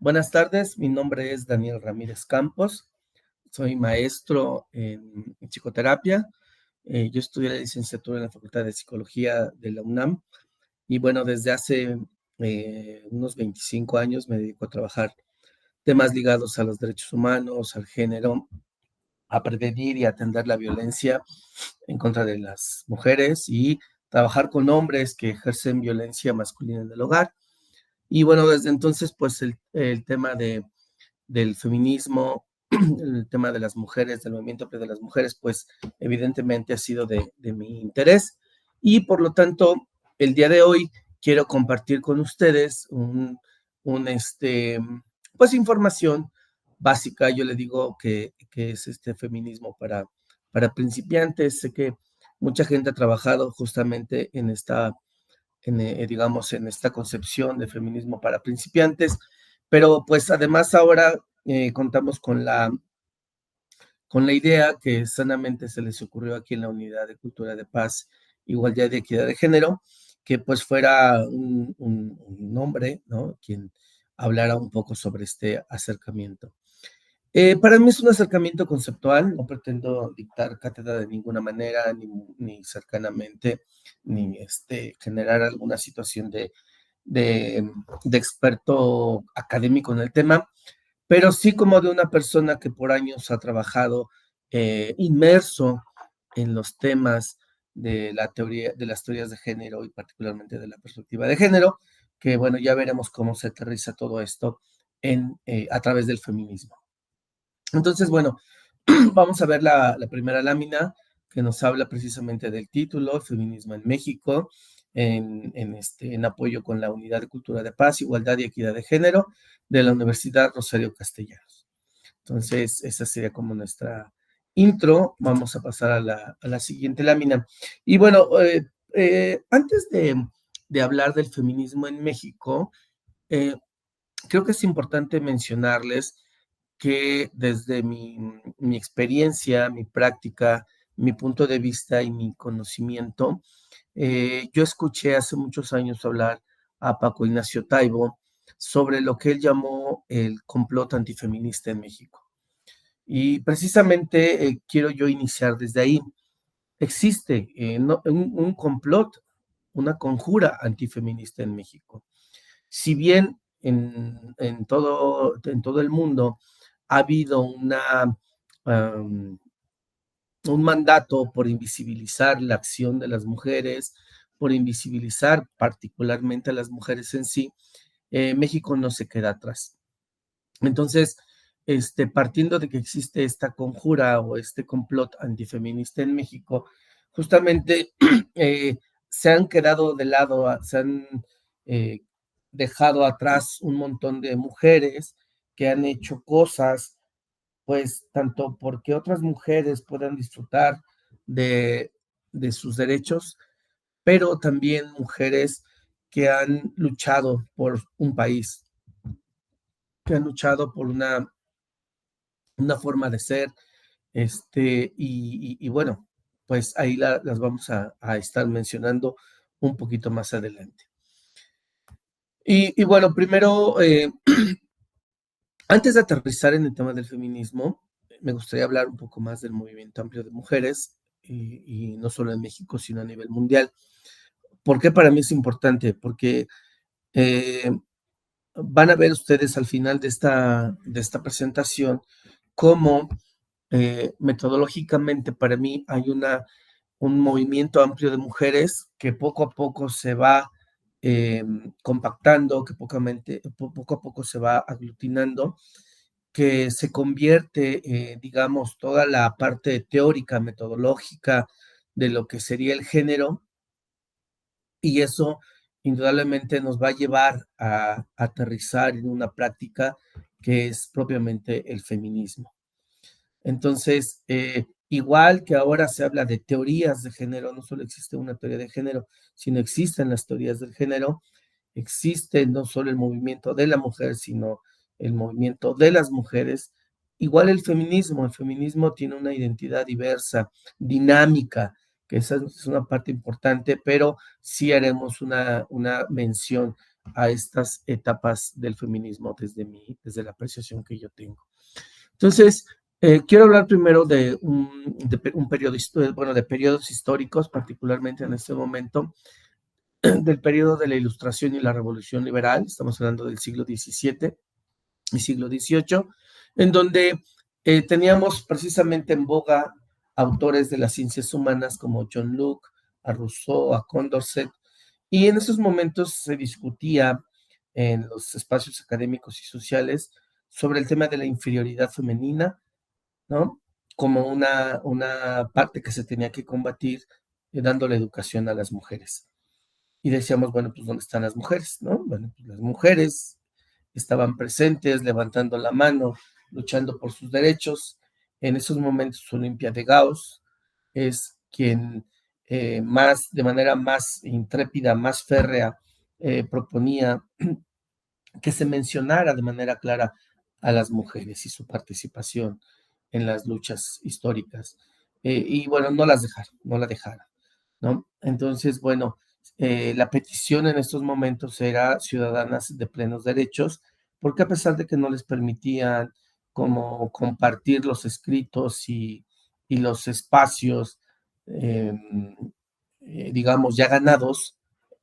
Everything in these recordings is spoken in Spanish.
Buenas tardes, mi nombre es Daniel Ramírez Campos, soy maestro en psicoterapia. Yo estudié la licenciatura en la Facultad de Psicología de la UNAM y bueno, desde hace unos 25 años me dedico a trabajar temas ligados a los derechos humanos, al género, a prevenir y atender la violencia en contra de las mujeres y trabajar con hombres que ejercen violencia masculina en el hogar. Y bueno, desde entonces, pues el tema del feminismo, el tema de las mujeres, del movimiento de las mujeres, pues evidentemente ha sido de mi interés y por lo tanto el día de hoy quiero compartir con ustedes pues información básica. Yo le digo que es este feminismo para principiantes. Sé que mucha gente ha trabajado justamente digamos, en esta concepción de feminismo para principiantes, pero pues además ahora contamos con la idea que sanamente se les ocurrió aquí en la Unidad de Cultura de Paz, Igualdad y Equidad de Género, que pues fuera un hombre, ¿no? Quien hablara un poco sobre este acercamiento. Para mí es un acercamiento conceptual, no pretendo dictar cátedra de ninguna manera, ni cercanamente, ni generar alguna situación de, de experto académico en el tema, pero sí como de una persona que por años ha trabajado inmerso en los temas de la teoría, de las teorías de género y particularmente de la perspectiva de género, que bueno, ya veremos cómo se aterriza todo esto a través del feminismo. Entonces, bueno, vamos a ver la primera lámina que nos habla precisamente del título, Feminismo en México, en apoyo con la Unidad de Cultura de Paz, Igualdad y Equidad de Género de la Universidad Rosario Castellanos. Entonces, esa sería como nuestra intro. Vamos a pasar a la siguiente lámina. Y bueno, antes de hablar del feminismo en México, eh, creo que es importante mencionarles que desde mi experiencia, mi práctica, mi punto de vista y mi conocimiento, yo escuché hace muchos años hablar a Paco Ignacio Taibo sobre lo que él llamó el complot antifeminista en México. Y precisamente quiero yo iniciar desde ahí. Existe un complot, una conjura antifeminista en México. Si bien en todo el mundo ha habido um, un mandato por invisibilizar la acción de las mujeres, por invisibilizar particularmente a las mujeres en sí, México no se queda atrás. Entonces, partiendo de que existe esta conjura o este complot antifeminista en México, justamente se han quedado de lado, se han eh, dejado atrás un montón de mujeres que han hecho cosas, pues tanto porque otras mujeres puedan disfrutar de, de sus derechos, pero también mujeres que han luchado por un país, que han luchado por una forma de ser, y bueno, pues ahí las vamos a estar mencionando un poquito más adelante. Y bueno, primero, antes de aterrizar en el tema del feminismo, me gustaría hablar un poco más del movimiento amplio de mujeres, y no solo en México, sino a nivel mundial. ¿Por qué para mí es importante? Porque eh, van a ver ustedes al final de esta presentación cómo metodológicamente para mí hay un movimiento amplio de mujeres que poco a poco se va compactando, que poco a poco se va aglutinando, que se convierte, digamos, toda la parte teórica, metodológica de lo que sería el género, y eso indudablemente nos va a llevar a aterrizar en una práctica que es propiamente el feminismo. Entonces, igual que ahora se habla de teorías de género, no solo existe una teoría de género, sino existen las teorías del género, existe no solo el movimiento de la mujer, sino el movimiento de las mujeres. Igual el feminismo tiene una identidad diversa, dinámica, que esa es una parte importante, pero sí haremos una mención a estas etapas del feminismo desde la apreciación que yo tengo. Entonces, quiero hablar primero un periodo, bueno, de periodos históricos, particularmente en este momento, del periodo de la Ilustración y la Revolución Liberal. Estamos hablando del siglo XVII y siglo XVIII, en donde teníamos precisamente en boga autores de las ciencias humanas como John Locke, a Rousseau, a Condorcet, y en esos momentos se discutía en los espacios académicos y sociales sobre el tema de la inferioridad femenina, ¿no? Como una parte que se tenía que combatir dándole educación a las mujeres. Y decíamos, bueno, pues ¿dónde están las mujeres? ¿No? Bueno, pues las mujeres estaban presentes, levantando la mano, luchando por sus derechos. En esos momentos, Olimpia de Gauss es quien de manera más intrépida, más férrea, proponía que se mencionara de manera clara a las mujeres y su participación en las luchas históricas. Y bueno, no la dejaron, ¿no? Entonces, bueno, la petición en estos momentos era ciudadanas de plenos derechos, porque a pesar de que no les permitían como compartir los escritos y los espacios, eh, digamos, ya ganados,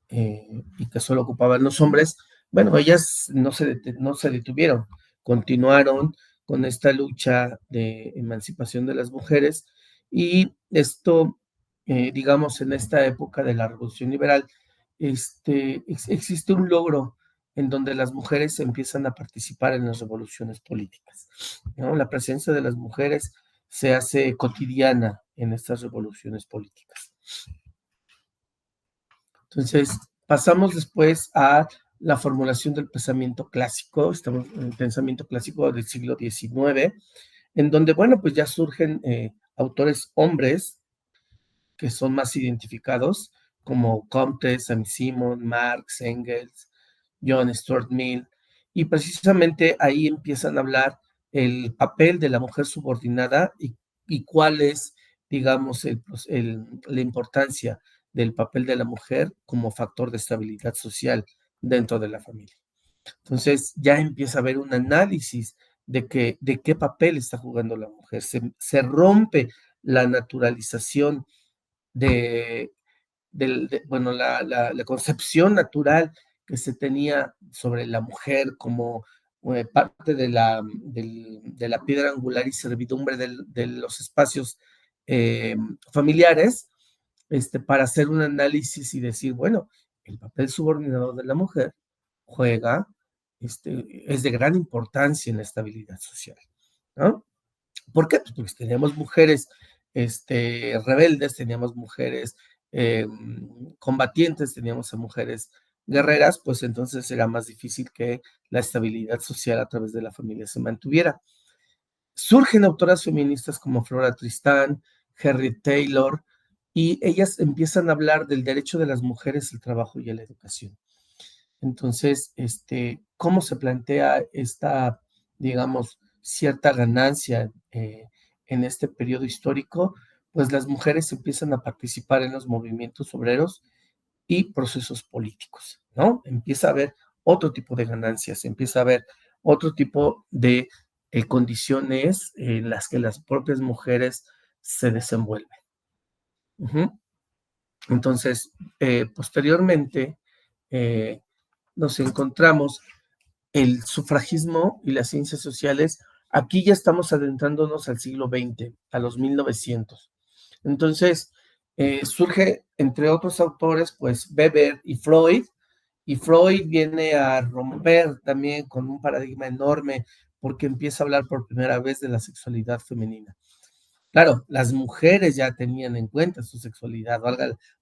y que solo ocupaban los hombres, bueno, ellas no se detuvieron, continuaron con esta lucha de emancipación de las mujeres y esto, digamos, en esta época de la Revolución Liberal, existe un logro en donde las mujeres empiezan a participar en las revoluciones políticas, ¿no? La presencia de las mujeres se hace cotidiana en estas revoluciones políticas. Entonces, pasamos después a la formulación del pensamiento clásico, estamos en el pensamiento clásico del siglo XIX, en donde, bueno, pues ya surgen autores hombres que son más identificados, como Comte, Saint-Simon, Marx, Engels, John Stuart Mill, y precisamente ahí empiezan a hablar el papel de la mujer subordinada y cuál es, digamos, la importancia del papel de la mujer como factor de estabilidad social dentro de la familia. Entonces ya empieza a haber un análisis de qué papel está jugando la mujer. Se rompe la naturalización de, bueno, la concepción natural que se tenía sobre la mujer como parte de la piedra angular y servidumbre de los espacios familiares, para hacer un análisis y decir, bueno, el papel subordinado de la mujer juega, es de gran importancia en la estabilidad social, ¿no? ¿Por qué? Pues porque teníamos mujeres rebeldes, teníamos mujeres combatientes, teníamos a mujeres guerreras, pues entonces era más difícil que la estabilidad social a través de la familia se mantuviera. Surgen autoras feministas como Flora Tristán, Harriet Taylor, y ellas empiezan a hablar del derecho de las mujeres al trabajo y a la educación. Entonces, ¿cómo se plantea esta, digamos, cierta ganancia en este periodo histórico? Pues las mujeres empiezan a participar en los movimientos obreros y procesos políticos, ¿no? Empieza a haber otro tipo de ganancias, empieza a haber otro tipo de condiciones en las que las propias mujeres se desenvuelven. Ujú. Entonces, posteriormente, eh, nos encontramos el sufragismo y las ciencias sociales. Aquí ya estamos adentrándonos al siglo XX, a los 1900. Entonces, surge, entre otros autores, pues Weber y Freud viene a romper también con un paradigma enorme porque empieza a hablar por primera vez de la sexualidad femenina. Claro, las mujeres ya tenían en cuenta su sexualidad,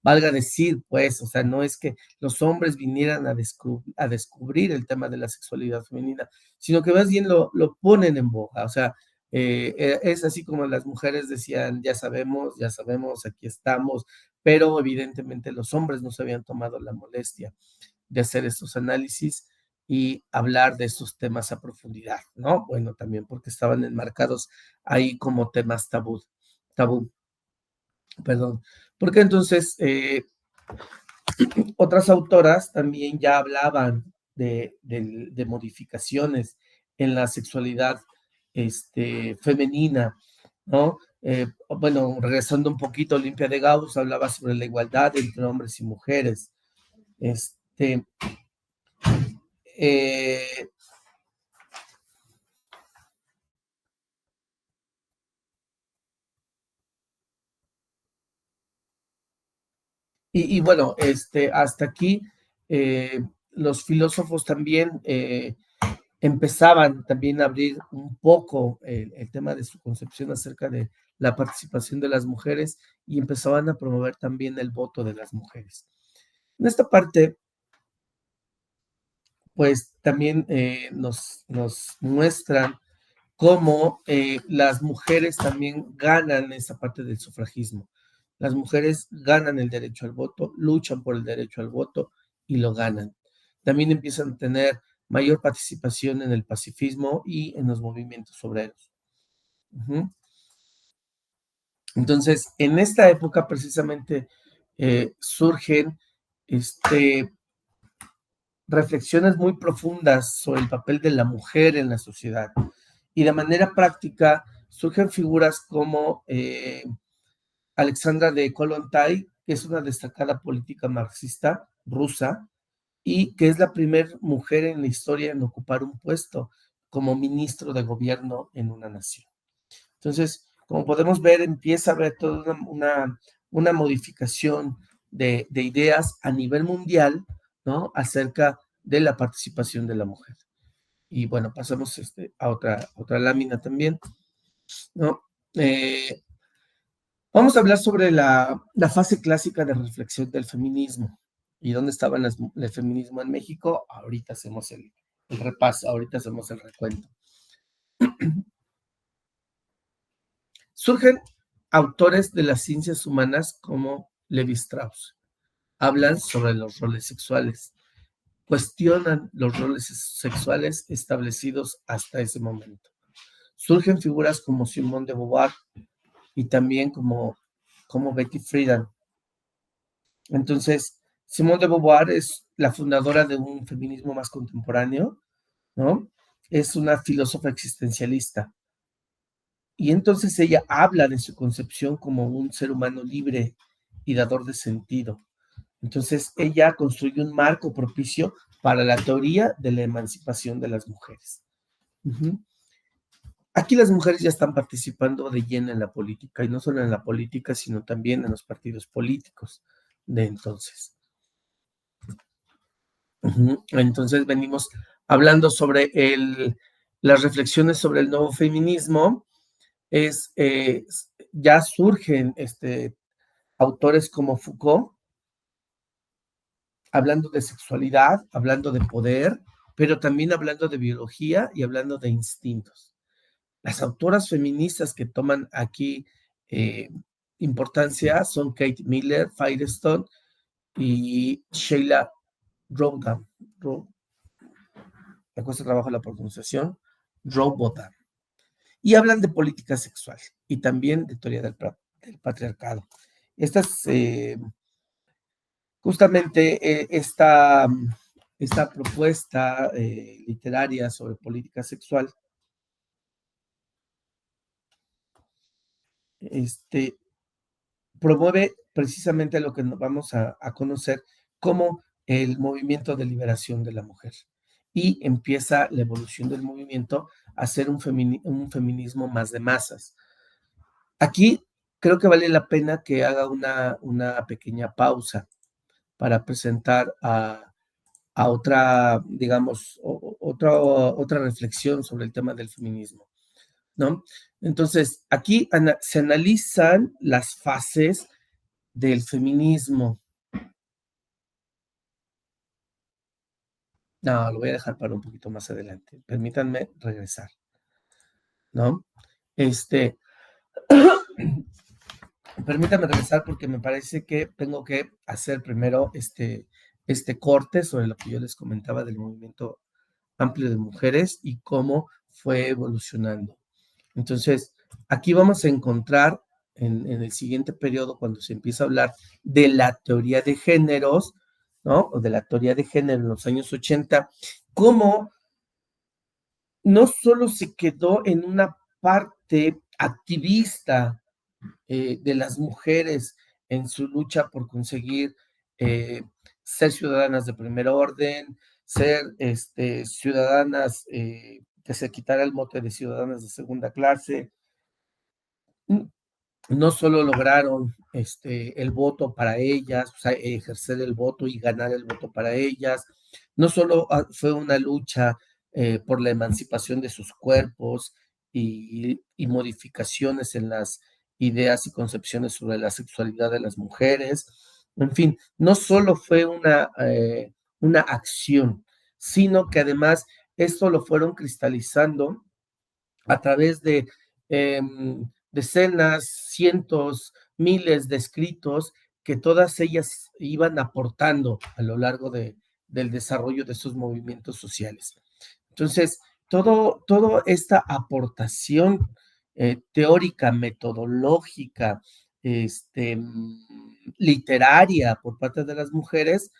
valga decir, pues, o sea, no es que los hombres vinieran a descubrir el tema de la sexualidad femenina, sino que más bien lo ponen en boga, o sea, es así como las mujeres decían, ya sabemos, aquí estamos, pero evidentemente los hombres no se habían tomado la molestia de hacer estos análisis y hablar de estos temas a profundidad, ¿no? Bueno, también porque estaban enmarcados ahí como temas tabú, perdón. Porque entonces Otras autoras también ya hablaban de modificaciones en la sexualidad femenina, ¿no? Bueno, regresando un poquito, Olimpia de Gauss hablaba sobre la igualdad entre hombres y mujeres. Este, eh, y bueno, hasta aquí los filósofos también empezaban también a abrir un poco el tema de su concepción acerca de la participación de las mujeres y empezaban a promover también el voto de las mujeres. En esta parte, pues también nos muestran cómo las mujeres también ganan esa parte del sufragismo. Las mujeres ganan el derecho al voto, luchan por el derecho al voto y lo ganan. También empiezan a tener mayor participación en el pacifismo y en los movimientos obreros. Ujú. Entonces, en esta época precisamente surgen este, reflexiones muy profundas sobre el papel de la mujer en la sociedad. Y de manera práctica surgen figuras como Alexandra de Kollontai, que es una destacada política marxista rusa y que es la primera mujer en la historia en ocupar un puesto como ministro de gobierno en una nación. Entonces, como podemos ver, empieza a haber toda una modificación de ideas a nivel mundial, ¿no? Acerca de la participación de la mujer. Y bueno, pasamos a otra lámina también, ¿no? Eh, Vamos a hablar sobre la fase clásica de reflexión del feminismo y dónde estaba el feminismo en México. Ahorita hacemos el repaso, ahorita hacemos el recuento. Surgen autores de las ciencias humanas como Levi Strauss. Hablan sobre los roles sexuales, cuestionan los roles sexuales establecidos hasta ese momento. Surgen figuras como Simone de Beauvoir y también como Betty Friedan. Entonces, Simone de Beauvoir es la fundadora de un feminismo más contemporáneo, ¿no? Es una filósofa existencialista. Y entonces ella habla de su concepción como un ser humano libre y dador de sentido. Entonces ella construye un marco propicio para la teoría de la emancipación de las mujeres. Uh-huh. Aquí las mujeres ya están participando de lleno en la política, y no solo en la política, sino también en los partidos políticos de entonces. Uh-huh. Entonces venimos hablando sobre las reflexiones sobre el nuevo feminismo. Ya surgen autores como Foucault, hablando de sexualidad, hablando de poder, pero también hablando de biología y hablando de instintos. Las autoras feministas que toman aquí eh, importancia son Kate Miller, Firestone y Sheila Rowbotham. Me cuesta trabajo la pronunciación. Rowbotham. Y hablan de política sexual y también de teoría del patriarcado. Estas Justamente esta propuesta literaria sobre política sexual este, promueve precisamente lo que nos vamos a conocer como el movimiento de liberación de la mujer. Y empieza la evolución del movimiento a ser un feminismo más de masas. Aquí creo que vale la pena que haga una pequeña pausa para presentar a otra, digamos, otra reflexión sobre el tema del feminismo, ¿no? Entonces, aquí se analizan las fases del feminismo. No, lo voy a dejar para un poquito más adelante. Permítanme regresar, ¿no? Este, Permítanme regresar porque me parece que tengo que hacer primero este corte sobre lo que yo les comentaba del movimiento amplio de mujeres y cómo fue evolucionando. Entonces, aquí vamos a encontrar en el siguiente periodo, cuando se empieza a hablar de la teoría de géneros, ¿no? O de la teoría de género en los años 80, cómo no solo se quedó en una parte activista de las mujeres en su lucha por conseguir eh, ser ciudadanas de primer orden, ser ciudadanas, que se quitara el mote de ciudadanas de segunda clase. No solo lograron el voto para ellas, o sea, ejercer el voto y ganar el voto para ellas, no solo fue una lucha por la emancipación de sus cuerpos y modificaciones en las ideas y concepciones sobre la sexualidad de las mujeres, en fin, no solo fue una acción, sino que además esto lo fueron cristalizando a través de decenas, cientos, miles de escritos que todas ellas iban aportando a lo largo del desarrollo de esos movimientos sociales. Entonces, toda esta aportación teórica, metodológica, literaria por parte de las mujeres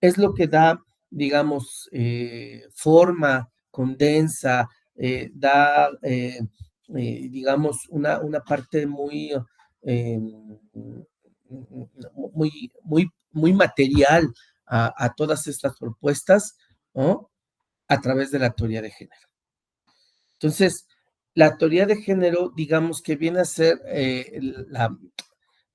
es lo que da, digamos, forma, condensa, digamos, una parte eh, muy material a todas estas propuestas, ¿no? A través de la teoría de género. Entonces, la teoría de género, digamos que viene a ser,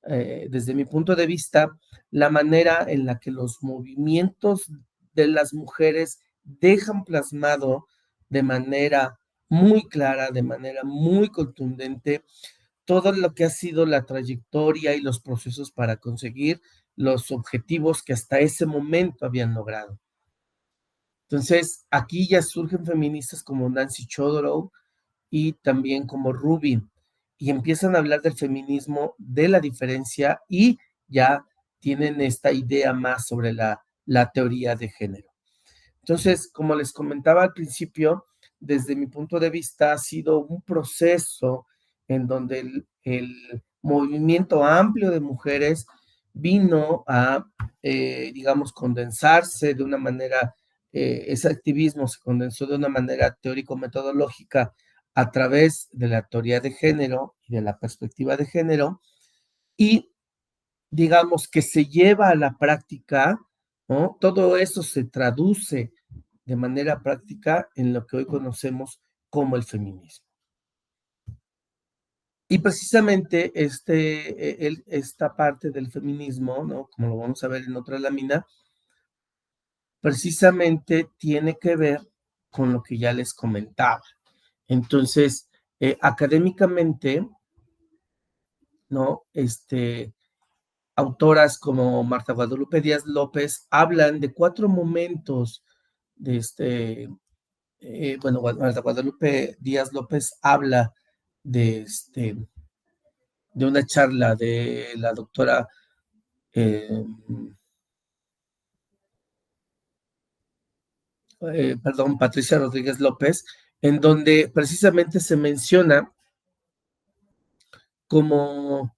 desde mi punto de vista, la manera en la que los movimientos de las mujeres dejan plasmado de manera muy clara, de manera muy contundente, todo lo que ha sido la trayectoria y los procesos para conseguir los objetivos que hasta ese momento habían logrado. Entonces, aquí ya surgen feministas como Nancy Chodorow y también como Rubin, y empiezan a hablar del feminismo, de la diferencia, y ya tienen esta idea más sobre la teoría de género. Entonces, como les comentaba al principio, desde mi punto de vista ha sido un proceso en donde el movimiento amplio de mujeres vino a, digamos, condensarse de una manera, ese activismo se condensó de una manera teórico-metodológica a través de la teoría de género y de la perspectiva de género, y digamos que se lleva a la práctica, ¿no? Todo eso se traduce de manera práctica en lo que hoy conocemos como el feminismo. Y precisamente esta parte del feminismo, ¿no? Como lo vamos a ver en otra lámina, precisamente tiene que ver con lo que ya les comentaba. Entonces, académicamente, ¿no? Autoras como Marta Guadalupe Díaz López hablan de 4 momentos de bueno, Marta Guadalupe Díaz López habla de, de una charla de la doctora, eh, perdón, Patricia Rodríguez López, en donde precisamente se menciona como,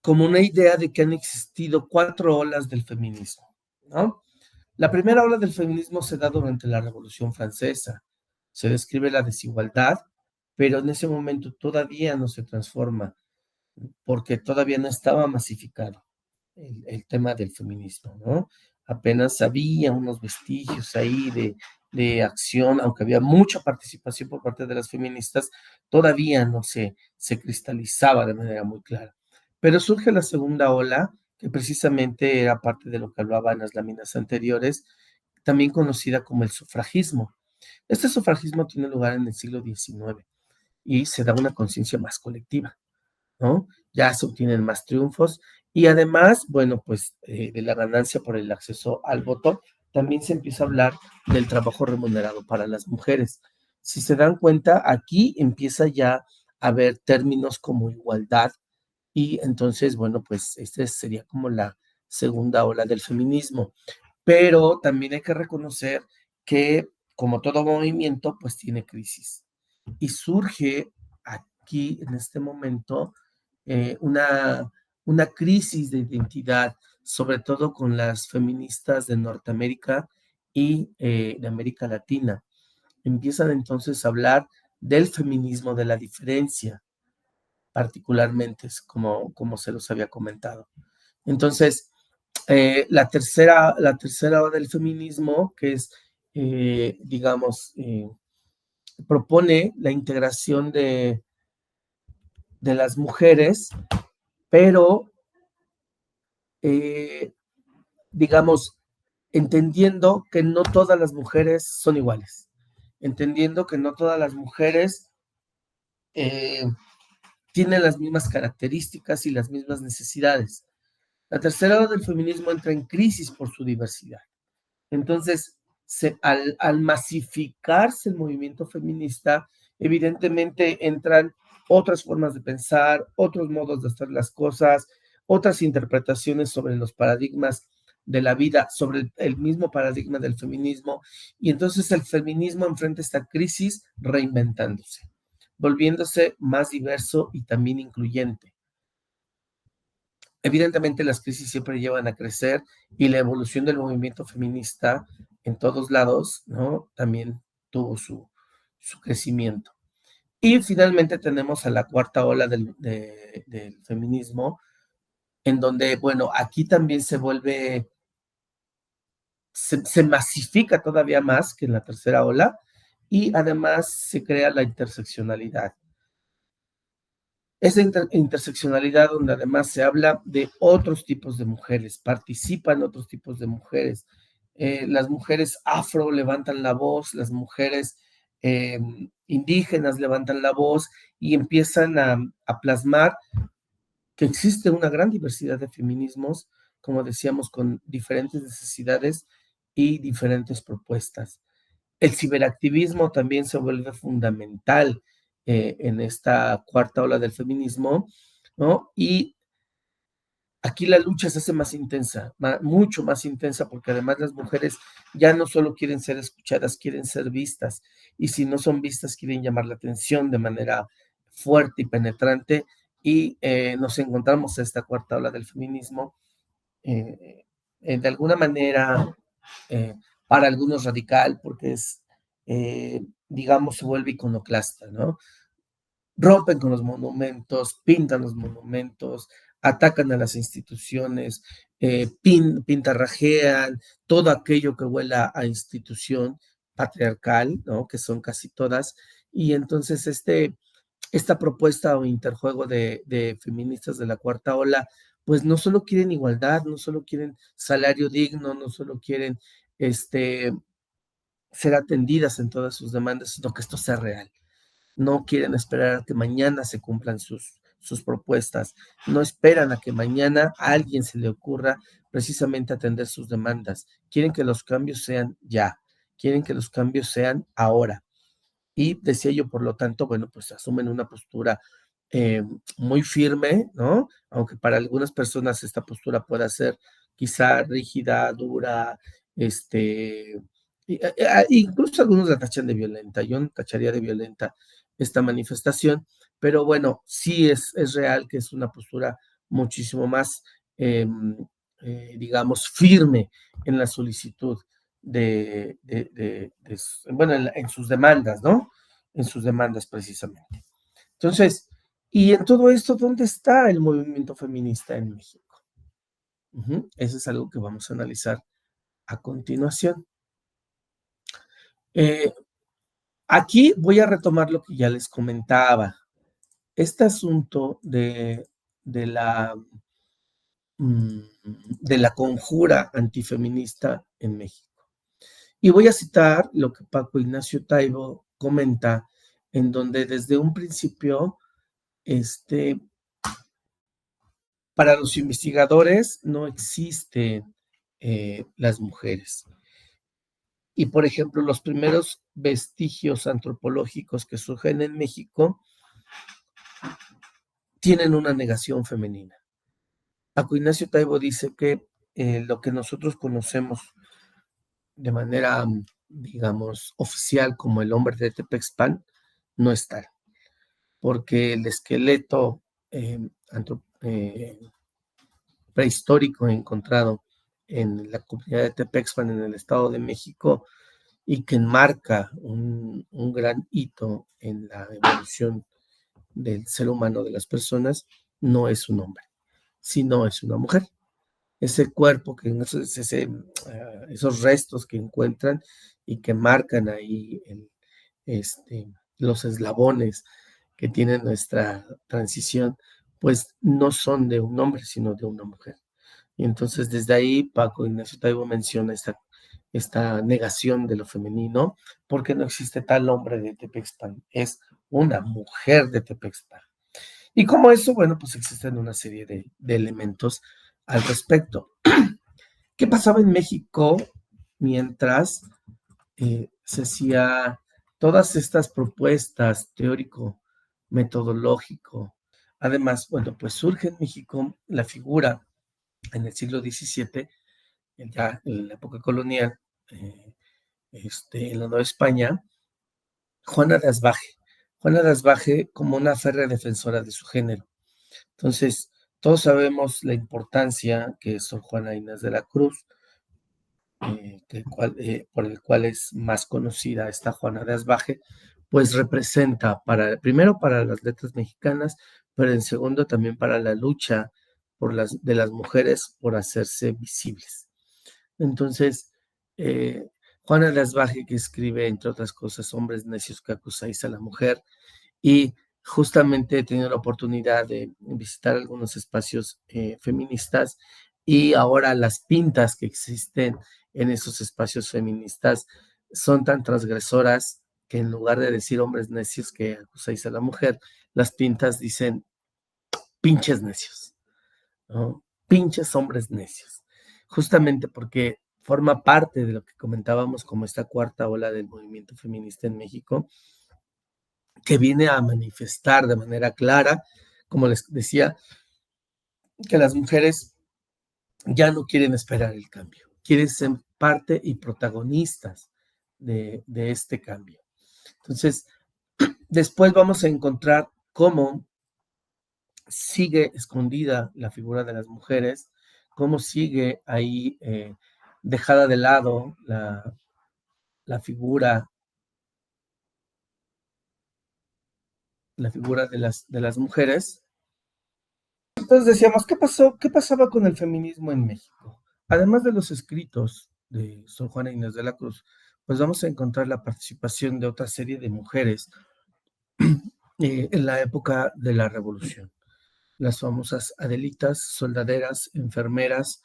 como una idea de que han existido 4 olas del feminismo, ¿no? La primera ola del feminismo se da durante la Revolución Francesa. Se describe la desigualdad, pero en ese momento todavía no se transforma, porque todavía no estaba masificado el tema del feminismo, ¿no? Apenas había unos vestigios ahí de acción, aunque había mucha participación por parte de las feministas, todavía no se cristalizaba de manera muy clara. Pero surge la segunda ola, que precisamente era parte de lo que hablaba en las láminas anteriores, también conocida como el sufragismo. Este sufragismo tiene lugar en el siglo XIX y se da una conciencia más colectiva, ¿no? Ya se obtienen más triunfos y además, bueno, pues de la ganancia por el acceso al voto, también se empieza a hablar del trabajo remunerado para las mujeres. Si se dan cuenta, aquí empieza ya a haber términos como igualdad y entonces, bueno, pues esta sería como la segunda ola del feminismo. Pero también hay que reconocer que, como todo movimiento, pues tiene crisis. Y surge aquí, en este momento, una crisis de identidad, sobre todo con las feministas de Norteamérica y de América Latina. Empiezan entonces a hablar del feminismo, de la diferencia, particularmente, es como se los había comentado. Entonces, la tercera ola del feminismo, que es, digamos, propone la integración de las mujeres, pero, eh, digamos, entendiendo que no todas las mujeres son iguales, entendiendo que no todas las mujeres eh, tienen las mismas características y las mismas necesidades. La tercera ola del feminismo entra en crisis por su diversidad. Entonces, al masificarse el movimiento feminista, evidentemente entran otras formas de pensar, otros modos de hacer las cosas, otras interpretaciones sobre los paradigmas de la vida, sobre el mismo paradigma del feminismo, y entonces el feminismo enfrenta esta crisis reinventándose, volviéndose más diverso y también incluyente. Evidentemente las crisis siempre llevan a crecer y la evolución del movimiento feminista en todos lados, ¿no? También tuvo su crecimiento. Y finalmente tenemos a la cuarta ola del feminismo, en donde, bueno, aquí también se masifica todavía más que en la tercera ola y además se crea la interseccionalidad. Esa interseccionalidad donde además se habla de otros tipos de mujeres, participan otros tipos de mujeres. Las mujeres afro levantan la voz, las mujeres eh, indígenas levantan la voz y empiezan a plasmar que existe una gran diversidad de feminismos, como decíamos, con diferentes necesidades y diferentes propuestas. El ciberactivismo también se vuelve fundamental en esta cuarta ola del feminismo, ¿no? Y aquí la lucha se hace más intensa, mucho más intensa, porque además las mujeres ya no solo quieren ser escuchadas, quieren ser vistas, y si no son vistas, quieren llamar la atención de manera fuerte y penetrante, y nos encontramos en esta cuarta ola del feminismo, eh, de alguna manera, eh, para algunos radical, porque digamos, se vuelve iconoclasta, ¿no? Rompen con los monumentos, pintan los monumentos, atacan a las instituciones, pintarrajean todo aquello que huela a institución patriarcal, ¿no? Que son casi todas. Y entonces esta propuesta o interjuego de feministas de la cuarta ola, pues no solo quieren igualdad, no solo quieren salario digno, no solo quieren este, ser atendidas en todas sus demandas, sino que esto sea real. No quieren esperar a que mañana se cumplan sus propuestas, no esperan a que mañana a alguien se le ocurra precisamente atender sus demandas. Quieren que los cambios sean ya, quieren que los cambios sean ahora. Y decía yo, por lo tanto, bueno, pues asumen una postura eh, muy firme, ¿no? Aunque para algunas personas esta postura pueda ser quizá rígida, dura, incluso algunos la tachan de violenta. Yo no tacharía de violenta esta manifestación, pero bueno, sí es real que es una postura muchísimo más, digamos, firme en la solicitud bueno, en sus demandas, ¿no? En sus demandas precisamente. Entonces, y en todo esto, ¿dónde está el movimiento feminista en México? Eso es algo que vamos a analizar a continuación. Eh, Aquí voy a retomar lo que ya les comentaba. Este asunto de la, mm, de la conjura antifeminista en México. Y voy a citar lo que Paco Ignacio Taibo comenta, en donde desde un principio, este, para los investigadores no existen las mujeres. Y por ejemplo, los primeros vestigios antropológicos que surgen en México tienen una negación femenina. Paco Ignacio Taibo dice que lo que nosotros conocemos de manera, digamos, oficial como el hombre de Tepexpan no es tal, porque el esqueleto prehistórico encontrado en la comunidad de Tepexpan, en el Estado de México, y que enmarca un gran hito en la evolución del ser humano, de las personas, no es un hombre, sino es una mujer. Ese cuerpo, esos restos que encuentran y que marcan ahí los eslabones que tiene nuestra transición, pues no son de un hombre, sino de una mujer. Y entonces desde ahí Paco Ignacio Taibo menciona esta negación de lo femenino, porque no existe tal hombre de Tepexpan, es una mujer de Tepexpan. Y como eso, bueno, pues existen una serie de elementos al respecto. ¿Qué pasaba en México mientras se hacía todas estas propuestas teórico-metodológico? Además, bueno, pues surge en México la figura en el siglo XVII, ya en la época colonial, eh, en la Nueva España, Juana de Asbaje. Juana de Asbaje como una férrea defensora de su género. Entonces, todos sabemos la importancia que Sor Juana Inés de la Cruz, por el cual es más conocida esta Juana de Asbaje, pues representa primero para las letras mexicanas, pero en segundo también para la lucha de las mujeres por hacerse visibles. Entonces, eh, Juana de Asbaje, que escribe, entre otras cosas, Hombres necios que acusáis a la mujer, y justamente he tenido la oportunidad de visitar algunos espacios feministas, y ahora las pintas que existen en esos espacios feministas son tan transgresoras que en lugar de decir hombres necios que acusáis a la mujer, las pintas dicen pinches necios, ¿no? Pinches hombres necios, justamente porque forma parte de lo que comentábamos como esta cuarta ola del movimiento feminista en México, que viene a manifestar de manera clara, como les decía, que las mujeres ya no quieren esperar el cambio, quieren ser parte y protagonistas de este cambio. Entonces, después vamos a encontrar cómo sigue escondida la figura de las mujeres, cómo sigue ahí dejada de lado la figura, la figura de las mujeres. Entonces decíamos, ¿qué pasó? ¿Qué pasaba con el feminismo en México? Además de los escritos de Sor Juana Inés de la Cruz, pues vamos a encontrar la participación de otra serie de mujeres en la época de la Revolución. Las famosas Adelitas, soldaderas, enfermeras,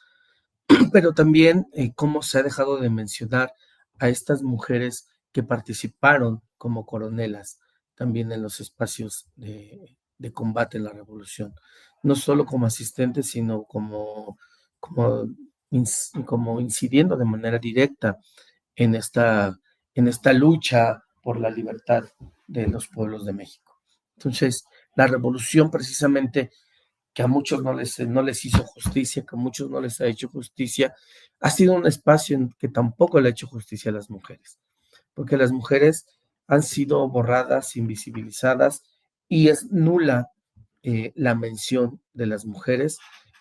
pero también cómo se ha dejado de mencionar a estas mujeres que participaron como coronelas también en los espacios de combate en la revolución, no solo como asistentes, sino como, como incidiendo de manera directa en en esta lucha por la libertad de los pueblos de México. Entonces, la revolución precisamente que a muchos no les hizo justicia, que a muchos no les ha hecho justicia, ha sido un espacio en que tampoco le ha hecho justicia a las mujeres, porque las mujeres han sido borradas, invisibilizadas, y es nula la mención de las mujeres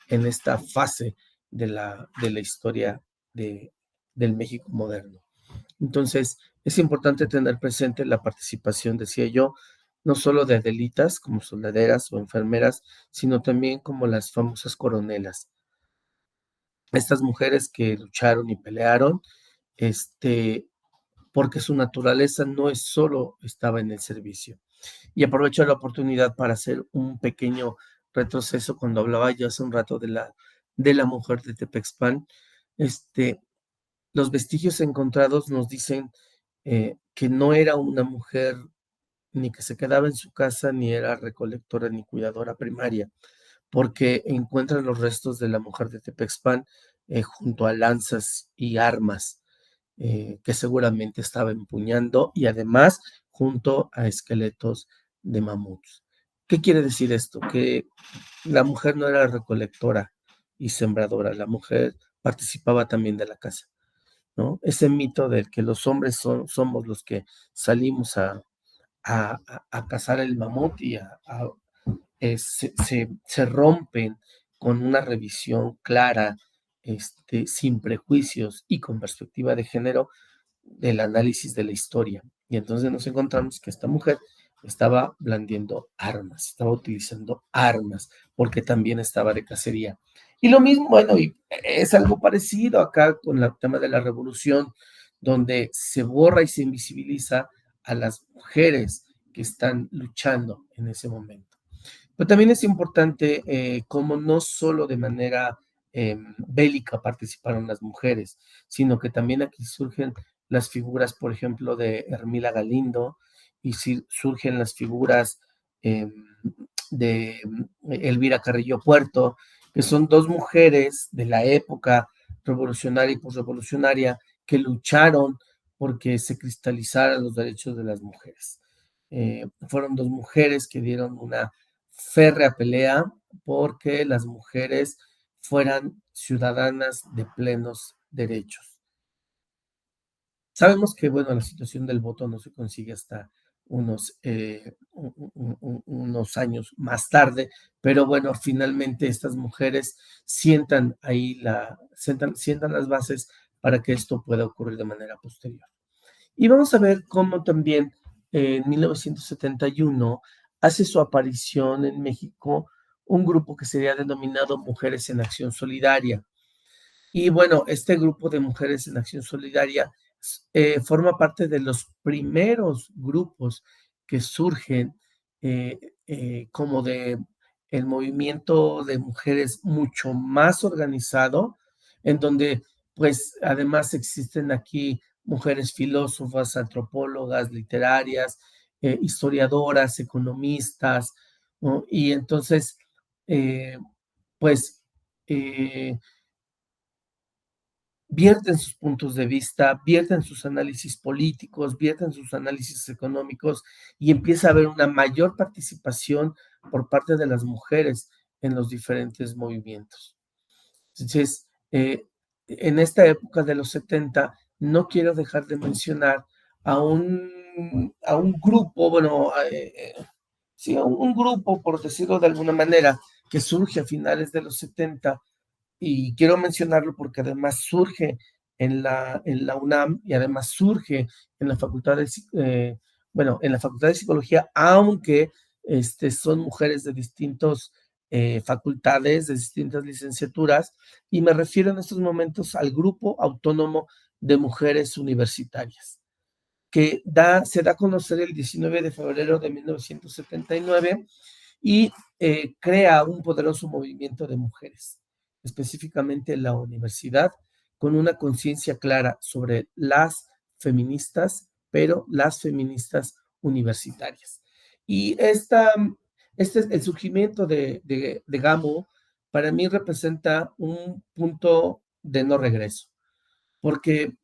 en esta fase de la historia del México moderno. Entonces, es importante tener presente la participación, decía yo, no solo de Adelitas como soldaderas o enfermeras, sino también como las famosas coronelas. Estas mujeres que lucharon y pelearon, este, porque su naturaleza no es solo estaba en el servicio. Y aprovecho la oportunidad para hacer un pequeño retroceso cuando hablaba yo hace un rato de la mujer de Tepexpan. Este, los vestigios encontrados nos dicen que no era una mujer ni que se quedaba en su casa, ni era recolectora ni cuidadora primaria, porque encuentran los restos de la mujer de Tepexpan junto a lanzas y armas que seguramente estaba empuñando, y además junto a esqueletos de mamuts. ¿Qué quiere decir esto? Que la mujer no era recolectora y sembradora, la mujer participaba también de la caza, ¿no? Ese mito del que los hombres somos los que salimos a cazar el mamut y se rompen con una revisión clara, sin prejuicios y con perspectiva de género, del análisis de la historia. Y entonces nos encontramos que esta mujer estaba blandiendo armas, estaba utilizando armas, porque también estaba de cacería. Y lo mismo, bueno, y es algo parecido acá con el tema de la revolución, donde se borra y se invisibiliza a las mujeres que están luchando en ese momento. Pero también es importante cómo no solo de manera bélica participaron las mujeres, sino que también aquí surgen las figuras, por ejemplo, de Hermila Galindo, y surgen las figuras em, de Elvira Carrillo Puerto, que son dos mujeres de la época revolucionaria y posrevolucionaria que lucharon porque se cristalizaran los derechos de las mujeres. Fueron dos mujeres que dieron una férrea pelea porque las mujeres fueran ciudadanas de plenos derechos. Sabemos que, bueno, la situación del voto no se consigue hasta unos años más tarde, pero bueno, finalmente estas mujeres sientan las bases para que esto pueda ocurrir de manera posterior. Y vamos a ver cómo también en 1971 hace su aparición en México un grupo que sería denominado Mujeres en Acción Solidaria. Y bueno, este grupo de Mujeres en Acción Solidaria forma parte de los primeros grupos que surgen como de el movimiento de mujeres mucho más organizado, en donde pues además existen aquí mujeres filósofas, antropólogas, literarias, historiadoras, economistas, ¿no? Y entonces, eh, pues, eh, vierten sus puntos de vista, vierten sus análisis políticos, vierten sus análisis económicos y empieza a haber una mayor participación por parte de las mujeres en los diferentes movimientos. Entonces, en esta época de los 70, no quiero dejar de mencionar a un grupo, bueno, sí, a un grupo, por decirlo de alguna manera, que surge a finales de los 70 y quiero mencionarlo porque además surge en la UNAM y además surge en la Facultad bueno, en la Facultad de Psicología, aunque son mujeres de distintas facultades, de distintas licenciaturas, y me refiero en estos momentos al Grupo Autónomo de Mujeres Universitarias, que se da a conocer el 19 de febrero de 1979 y crea un poderoso movimiento de mujeres, específicamente en la universidad, con una conciencia clara sobre las feministas, pero las feministas universitarias. Y el surgimiento de GAMO para mí representa un punto de no regreso, porque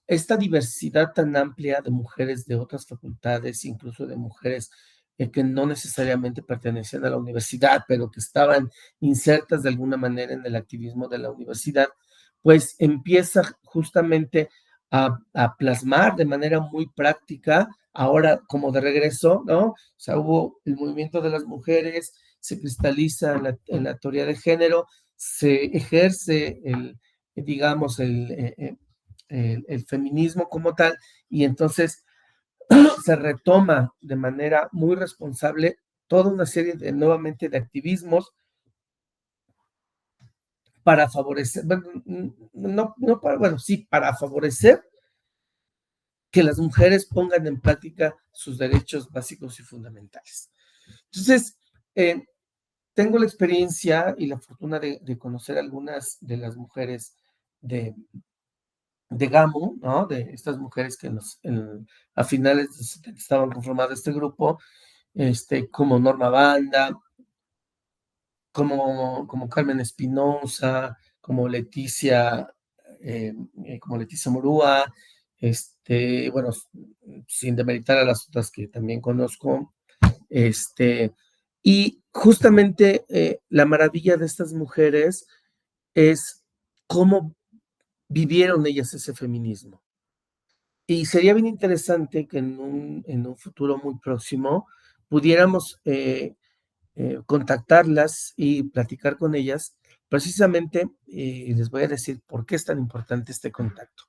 esta diversidad tan amplia de mujeres de otras facultades, incluso de mujeres que no necesariamente pertenecían a la universidad, pero que estaban insertas de alguna manera en el activismo de la universidad, pues empieza justamente a plasmar de manera muy práctica, ahora como de regreso, ¿no? O sea, hubo el movimiento de las mujeres, se cristaliza en la teoría de género, se ejerce digamos, el feminismo como tal, y entonces se retoma de manera muy responsable toda una serie nuevamente de activismos para favorecer, bueno, no para, bueno, sí, para favorecer que las mujeres pongan en práctica sus derechos básicos y fundamentales. Entonces, eh, tengo la experiencia y la fortuna de conocer algunas de las mujeres de, de GAMU, ¿no? De estas mujeres que a finales de los 70 estaban conformando este grupo, como Norma Banda, como Carmen Espinosa, como Leticia Morúa, bueno, sin demeritar a las otras que también conozco, y justamente la maravilla de estas mujeres es cómo vivieron ellas ese feminismo. Y sería bien interesante que en un futuro muy próximo pudiéramos contactarlas y platicar con ellas, precisamente, y les voy a decir por qué es tan importante este contacto.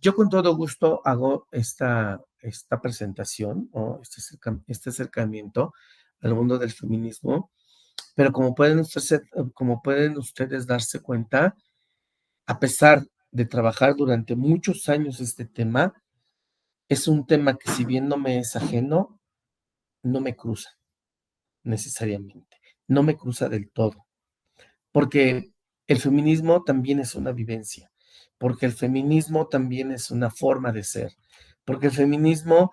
Yo con todo gusto hago esta presentación o este acercamiento al mundo del feminismo, pero como pueden ustedes darse cuenta, a pesar de trabajar durante muchos años este tema, es un tema que si bien no me es ajeno, no me cruza necesariamente, no me cruza del todo, porque el feminismo también es una vivencia, porque el feminismo también es una forma de ser, porque el feminismo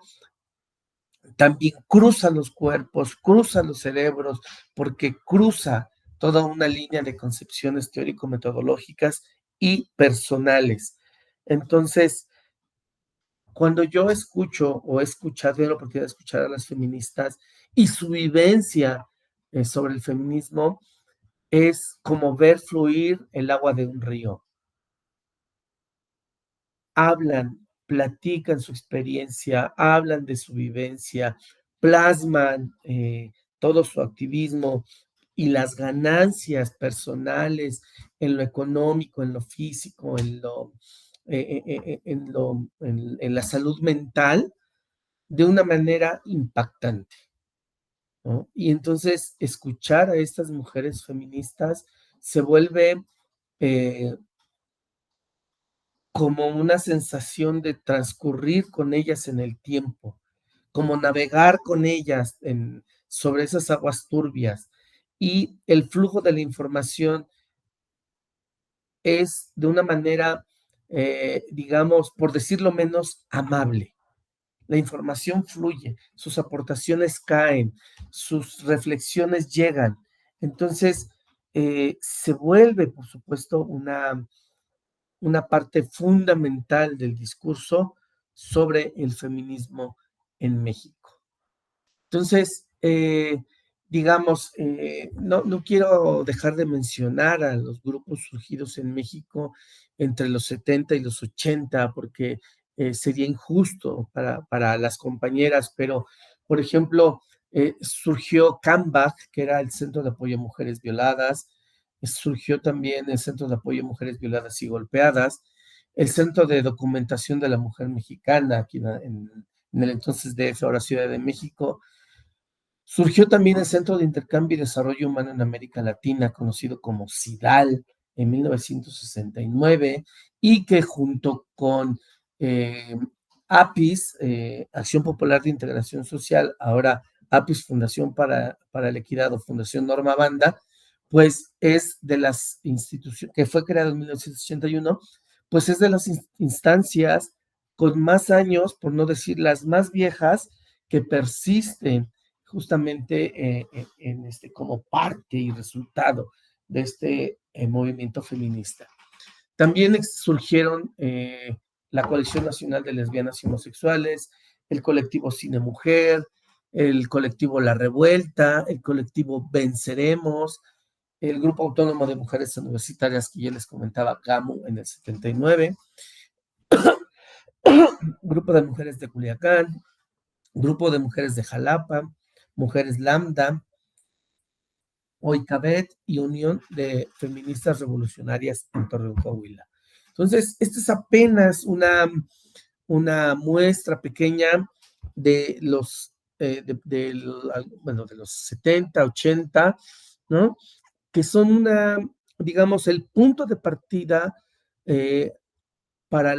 también cruza los cuerpos, cruza los cerebros, porque cruza toda una línea de concepciones teórico-metodológicas y personales. Entonces, cuando yo escucho o he escuchado, tengo la oportunidad de escuchar a las feministas y su vivencia sobre el feminismo, es como ver fluir el agua de un río. Hablan, platican su experiencia, hablan de su vivencia, plasman todo su activismo y las ganancias personales en lo económico, en lo físico, en la salud mental de una manera impactante, ¿no? Y entonces escuchar a estas mujeres feministas se vuelve eh, como una sensación de transcurrir con ellas en el tiempo, como navegar con ellas sobre esas aguas turbias. Y el flujo de la información es de una manera, digamos, por decirlo menos, amable. La información fluye, sus aportaciones caen, sus reflexiones llegan. Entonces, se vuelve, por supuesto, una parte fundamental del discurso sobre el feminismo en México. Entonces, digamos, no quiero dejar de mencionar a los grupos surgidos en México entre los 70 y los 80, porque sería injusto para las compañeras, pero, por ejemplo, surgió CAMBAG, que era el Centro de Apoyo a Mujeres Violadas, surgió también el Centro de Apoyo a Mujeres Violadas y Golpeadas, el Centro de Documentación de la Mujer Mexicana, aquí en el entonces DF, ahora Ciudad de México. Surgió también el Centro de Intercambio y Desarrollo Humano en América Latina, conocido como CIDAL, en 1969, y que junto con eh, APIS, Acción Popular de Integración Social, ahora APIS, Fundación para la Equidad o Fundación Norma Banda, pues es de las instituciones, que fue creada en 1981, pues es de las instancias con más años, por no decir las más viejas, que persisten justamente como parte y resultado de este movimiento feminista. También surgieron la Coalición Nacional de Lesbianas y Homosexuales, el colectivo Cine Mujer, el colectivo La Revuelta, el colectivo Venceremos, el Grupo Autónomo de Mujeres Universitarias que ya les comentaba, GAMU, en el 79, Grupo de Mujeres de Culiacán, Grupo de Mujeres de Jalapa, Mujeres Lambda, OICABET y Unión de Feministas Revolucionarias en Torreón, Coahuila. Entonces, esta es apenas una muestra pequeña de de los 70, 80, ¿no? Que son digamos, el punto de partida eh, para,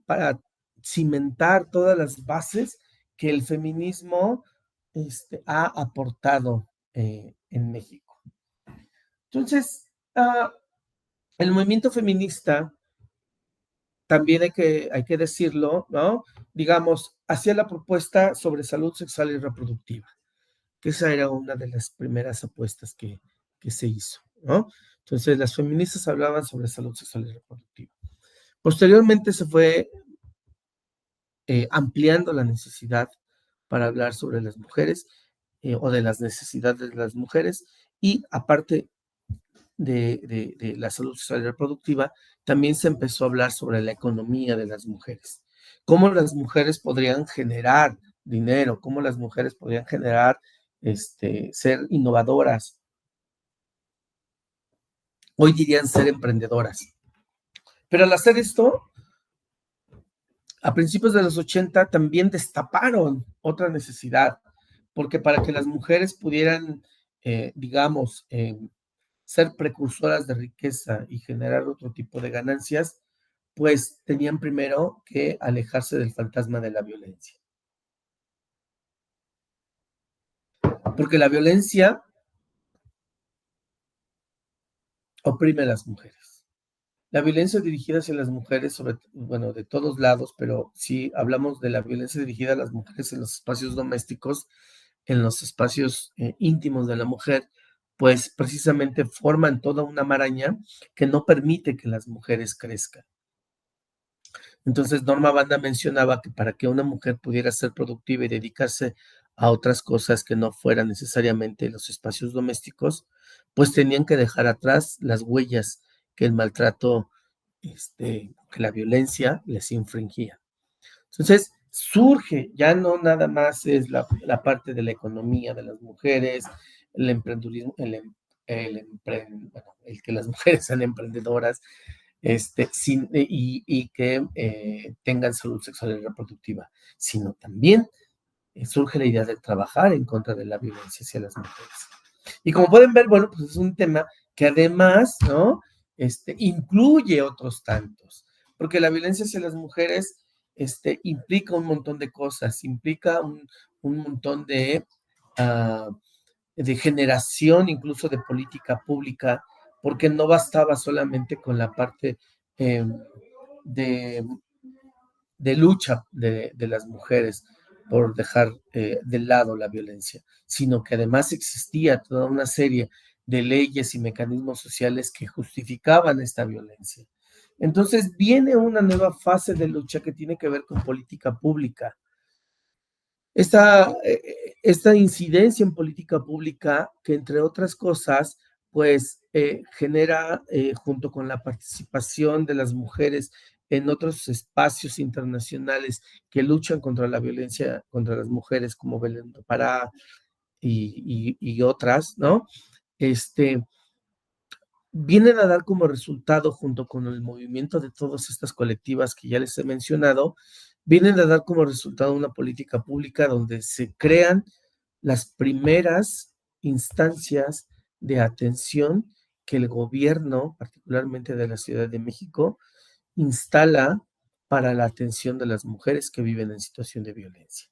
para cimentar todas las bases que el feminismo ha aportado en México. Entonces, el movimiento feminista, también hay que decirlo, ¿no? Digamos, hacía la propuesta sobre salud sexual y reproductiva, que esa era una de las primeras apuestas que se hizo, ¿no? Entonces, las feministas hablaban sobre salud sexual y reproductiva. Posteriormente se fue ampliando la necesidad para hablar sobre las mujeres o de las necesidades de las mujeres y aparte de la salud sexual y reproductiva, también se empezó a hablar sobre la economía de las mujeres, cómo las mujeres podrían generar dinero, cómo las mujeres podrían generar ser innovadoras, hoy dirían ser emprendedoras. Pero al hacer esto, a principios de los 80 también destaparon otra necesidad, porque para que las mujeres pudieran, digamos, ser precursoras de riqueza y generar otro tipo de ganancias, pues tenían primero que alejarse del fantasma de la violencia. Porque la violencia oprime a las mujeres. La violencia dirigida hacia las mujeres, bueno, de todos lados, pero si hablamos de la violencia dirigida a las mujeres en los espacios domésticos, en los espacios íntimos de la mujer, pues precisamente forman toda una maraña que no permite que las mujeres crezcan. Entonces, Norma Banda mencionaba que para que una mujer pudiera ser productiva y dedicarse a otras cosas que no fueran necesariamente los espacios domésticos, pues tenían que dejar atrás las huellas que el maltrato, que la violencia les infringía. Entonces, surge, ya no nada más es la parte de la economía de las mujeres, el emprendurismo, bueno, el que las mujeres sean emprendedoras, y que tengan salud sexual y reproductiva, sino también surge la idea de trabajar en contra de la violencia hacia las mujeres. Y como pueden ver, bueno, pues es un tema que además, ¿no? Incluye otros tantos, porque la violencia hacia las mujeres, implica un montón de cosas, implica un montón de generación, incluso de política pública, porque no bastaba solamente con la parte eh, de, de lucha de las mujeres por dejar de lado la violencia, sino que además existía toda una serie de leyes y mecanismos sociales que justificaban esta violencia. Entonces viene una nueva fase de lucha que tiene que ver con política pública. Esta incidencia en política pública, que entre otras cosas, pues genera, junto con la participación de las mujeres en otros espacios internacionales que luchan contra la violencia contra las mujeres, como Belén do Pará y otras, ¿no? Este, Vienen a dar como resultado, junto con el movimiento de todas estas colectivas que ya les he mencionado, vienen a dar como resultado una política pública donde se crean las primeras instancias de atención que el gobierno, particularmente de la Ciudad de México, instala para la atención de las mujeres que viven en situación de violencia.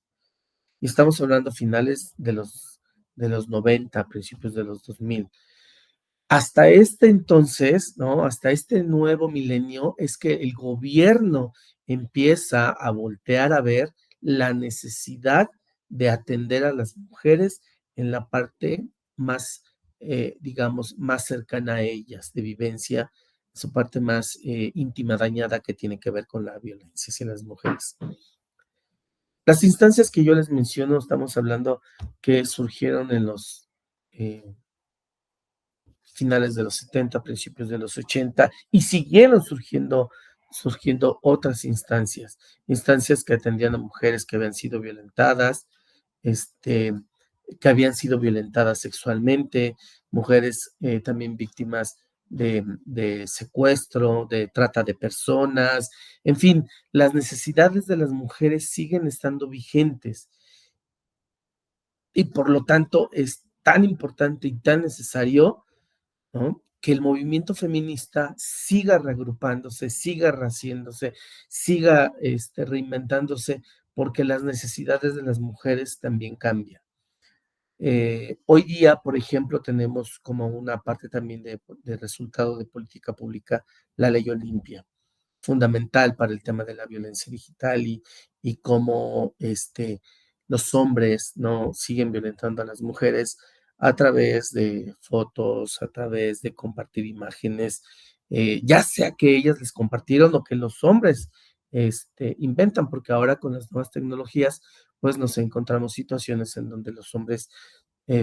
Y estamos hablando finales de los 90, principios de los 2000. Hasta este entonces, ¿no? Hasta este nuevo milenio es que el gobierno empieza a voltear a ver la necesidad de atender a las mujeres en la parte más, digamos, más cercana a ellas, de vivencia, su parte más íntima, dañada, que tiene que ver con la violencia hacia las mujeres. Las instancias que yo les menciono, estamos hablando que surgieron en los eh, finales de los 70, principios de los 80, y siguieron surgiendo otras instancias que atendían a mujeres que habían sido violentadas, este, que habían sido violentadas sexualmente, mujeres también víctimas de secuestro, de trata de personas, en fin, las necesidades de las mujeres siguen estando vigentes y por lo tanto es tan importante y tan necesario, ¿no? Que el movimiento feminista siga reagrupándose, siga rehaciéndose, siga reinventándose, porque las necesidades de las mujeres también cambian. Hoy día, por ejemplo, tenemos como una parte también de resultado de política pública la ley Olimpia, fundamental para el tema de la violencia digital y cómo los hombres no siguen violentando a las mujeres a través de fotos, a través de compartir imágenes, ya sea que ellas les compartieron o que los hombres inventan, porque ahora con las nuevas tecnologías, pues nos encontramos situaciones en donde los hombres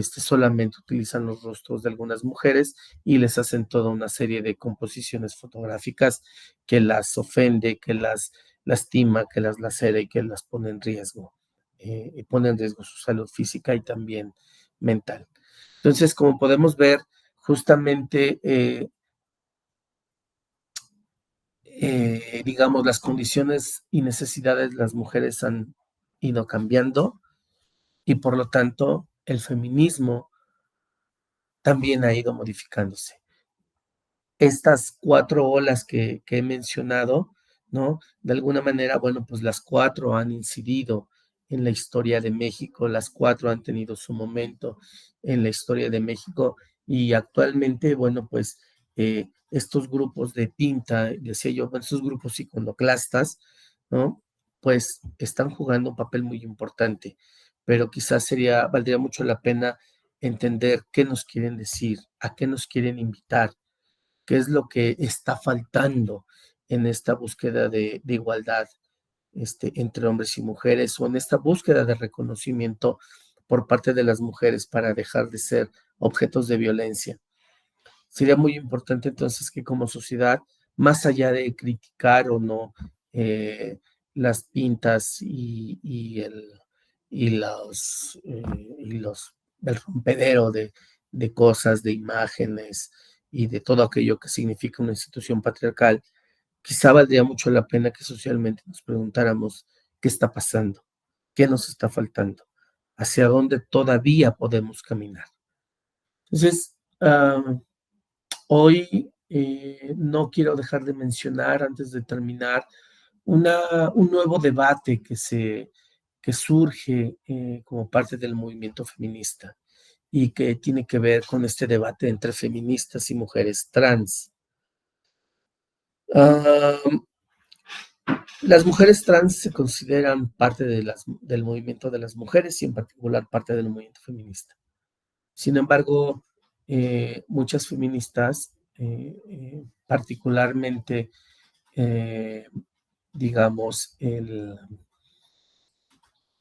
solamente utilizan los rostros de algunas mujeres y les hacen toda una serie de composiciones fotográficas que las ofende, que las lastima, que las lacera y que las pone en riesgo, y pone en riesgo su salud física y también mental. Entonces, como podemos ver, justamente, digamos, las condiciones y necesidades de las mujeres han ido cambiando y por lo tanto el feminismo también ha ido modificándose. Estas 4 olas que he mencionado, ¿no? De alguna manera, bueno, pues las 4 han incidido en la historia de México, las 4 han tenido su momento en la historia de México y actualmente, bueno, pues estos grupos de pinta, decía yo, bueno, estos grupos iconoclastas, ¿no? Pues están jugando un papel muy importante, pero quizás valdría mucho la pena entender qué nos quieren decir, a qué nos quieren invitar, qué es lo que está faltando en esta búsqueda de igualdad entre hombres y mujeres o en esta búsqueda de reconocimiento por parte de las mujeres para dejar de ser objetos de violencia. Sería muy importante entonces que como sociedad, más allá de criticar o no eh, las pintas y el rompedero de cosas, de imágenes y de todo aquello que significa una institución patriarcal, quizá valdría mucho la pena que socialmente nos preguntáramos qué está pasando, qué nos está faltando, hacia dónde todavía podemos caminar. Entonces, hoy no quiero dejar de mencionar, antes de terminar, un nuevo debate que surge como parte del movimiento feminista y que tiene que ver con este debate entre feministas y mujeres trans. Ah, las mujeres trans se consideran parte del movimiento de las mujeres y en particular parte del movimiento feminista. Sin embargo, muchas feministas, particularmente, eh, digamos,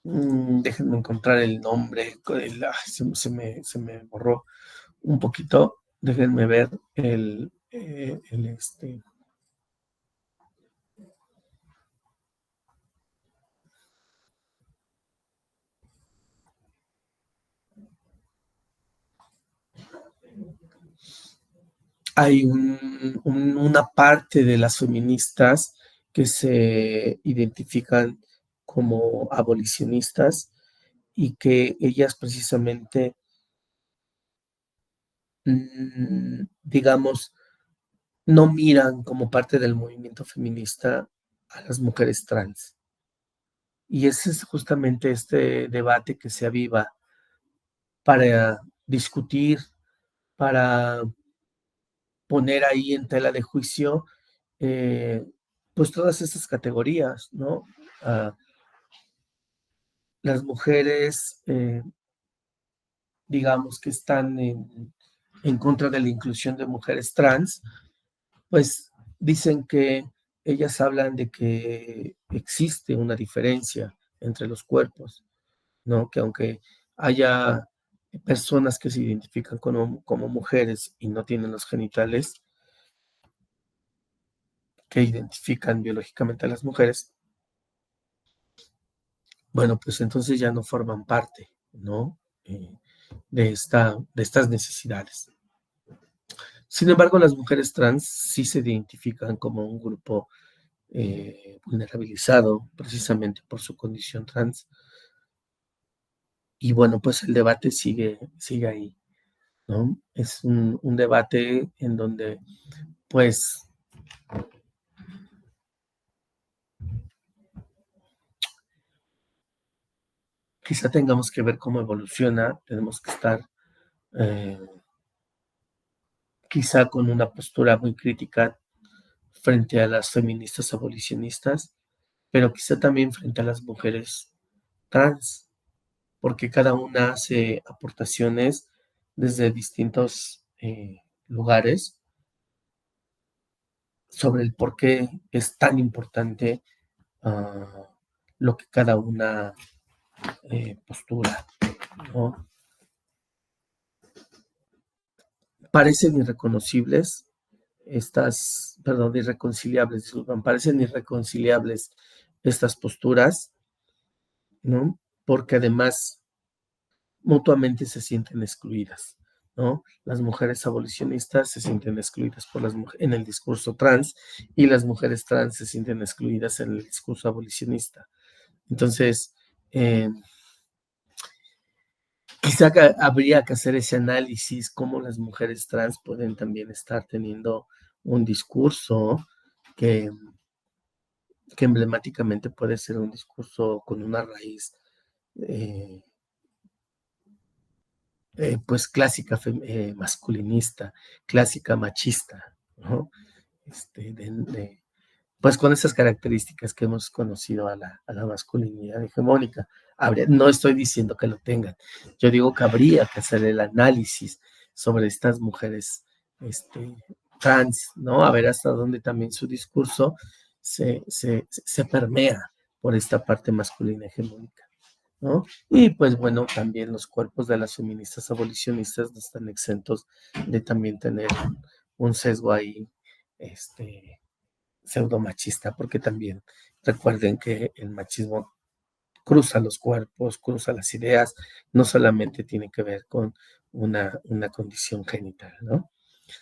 déjenme encontrar el nombre, se me borró un poquito, déjenme ver hay una parte de las feministas que se identifican como abolicionistas y que ellas precisamente, digamos, no miran como parte del movimiento feminista a las mujeres trans. Y ese es justamente este debate que se aviva para discutir, para poner ahí en tela de juicio, eh, pues todas estas categorías, ¿no? Ah, las mujeres, digamos, que están en contra de la inclusión de mujeres trans, pues dicen que ellas hablan de que existe una diferencia entre los cuerpos, ¿no? Que aunque haya personas que se identifican como mujeres y no tienen los genitales que identifican biológicamente a las mujeres, bueno, pues entonces ya no forman parte, ¿no? De estas necesidades. Sin embargo, las mujeres trans sí se identifican como un grupo vulnerabilizado precisamente por su condición trans. Y bueno, pues el debate sigue ahí, ¿no? Es un debate en donde, pues, quizá tengamos que ver cómo evoluciona, tenemos que estar eh, quizá con una postura muy crítica frente a las feministas abolicionistas, pero quizá también frente a las mujeres trans, porque cada una hace aportaciones desde distintos lugares sobre el por qué es tan importante lo que cada una postura, ¿no? Parecen irreconocibles perdón, irreconciliables, disculpan, parecen irreconciliables estas posturas, ¿no? Porque además mutuamente se sienten excluidas, ¿no? Las mujeres abolicionistas se sienten excluidas por en el discurso trans y las mujeres trans se sienten excluidas en el discurso abolicionista. Entonces, eh, quizá habría que hacer ese análisis, cómo las mujeres trans pueden también estar teniendo un discurso que, que emblemáticamente puede ser un discurso con una raíz eh, pues clásica masculinista, clásica machista, ¿no? Este, pues con esas características que hemos conocido a la masculinidad hegemónica. No estoy diciendo que lo tengan, yo digo que habría que hacer el análisis sobre estas mujeres este, trans, ¿no? A ver hasta dónde también su discurso se permea por esta parte masculina hegemónica, ¿no? Y pues bueno, también los cuerpos de las feministas abolicionistas no están exentos de también tener un sesgo ahí, este, pseudo machista, porque también recuerden que el machismo cruza los cuerpos, cruza las ideas, no solamente tiene que ver con una condición genital, ¿no?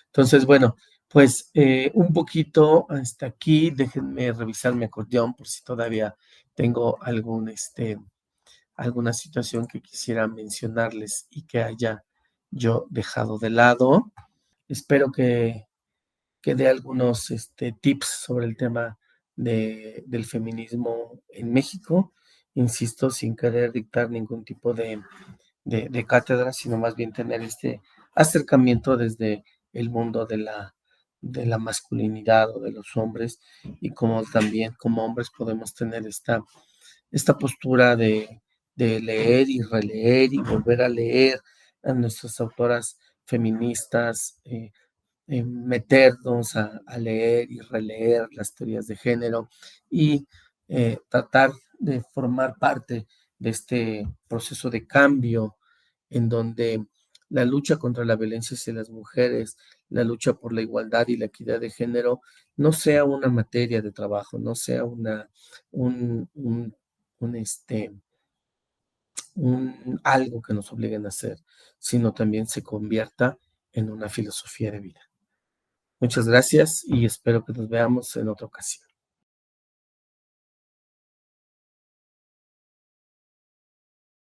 Entonces, bueno, pues un poquito hasta aquí, déjenme revisar mi acordeón por si todavía tengo alguna situación que quisiera mencionarles y que haya yo dejado de lado. Espero que dé algunos tips sobre el tema del feminismo en México, insisto, sin querer dictar ningún tipo de cátedra, sino más bien tener este acercamiento desde el mundo de la masculinidad o de los hombres y como también como hombres podemos tener esta postura de leer y releer y volver a leer a nuestras autoras feministas, meternos a leer y releer las teorías de género y tratar de formar parte de este proceso de cambio en donde la lucha contra la violencia hacia las mujeres, la lucha por la igualdad y la equidad de género no sea una materia de trabajo, no sea un, un, un, este, algo que nos obliguen a hacer, sino también se convierta en una filosofía de vida. Muchas gracias y espero que nos veamos en otra ocasión.